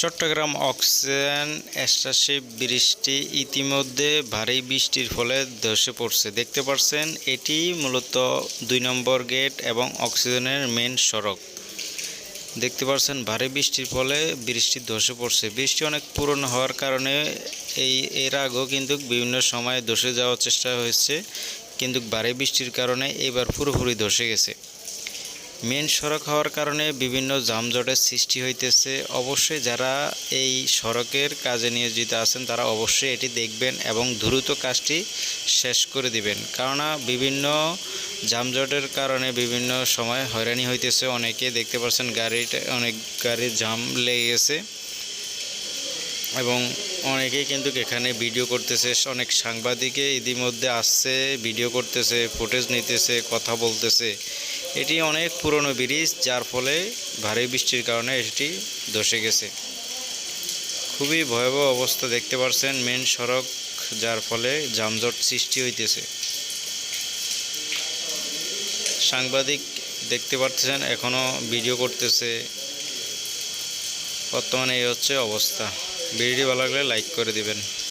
Chittagong oxygen Starship ব্রিজটি ইতিমধ্যে ভারী বৃষ্টির ফলে ধসে পড়ছে। দেখতে পাচ্ছেন এটি মূলত ২ নম্বর গেট এবং অক্সিজেনের মেন সড়ক। দেখতে পাচ্ছেন ভারী বৃষ্টির ফলে ব্রিজটি ধসে পড়ছে। বৃষ্টি অনেক পুরনো হওয়ার কারণে এর আগেও কিন্তু বিভিন্ন সময় ধসে যাওয়ার চেষ্টা হয়েছে, কিন্তু ভারী বৃষ্টির কারণে এবার পুরোপুরি ধসে গেছে। মেন সড়ক হওয়ার কারণে বিভিন্ন যানজটের সৃষ্টি হইতেছে। অবশ্যই যারা এই সড়কের কাজে নিয়োজিত আছেন তারা অবশ্যই এটি দেখবেন এবং দ্রুত কাজটি শেষ করে দিবেন, কেননা বিভিন্ন যানজটের কারণে বিভিন্ন সময় হয়রানি হইতেছে। অনেকে দেখতে পাচ্ছেন অনেক গাড়ির জাম লেগে গেছে এবং অনেকেই কিন্তু এখানে ভিডিও করতেছে। অনেক সাংবাদিকে ইতিমধ্যে আসছে, ভিডিও করতেছে, ফুটেজ নিতেছে, কথা বলতেছে। এটি অনেক পুরনো ব্রিজ, যার ফলে ভারী বৃষ্টির কারণে এটি ধসে গেছে। খুবই ভয়াবহ অবস্থা দেখতে পাচ্ছেন মেন সড়ক, যার ফলে যানজট সৃষ্টি হইতেছে। সাংবাদিক দেখতে পাচ্ছেন এখনও ভিডিও করতেছে। বর্তমানে এই হচ্ছে অবস্থা। ভিডিওটি ভালো লাগলে লাইক করে দিবেন।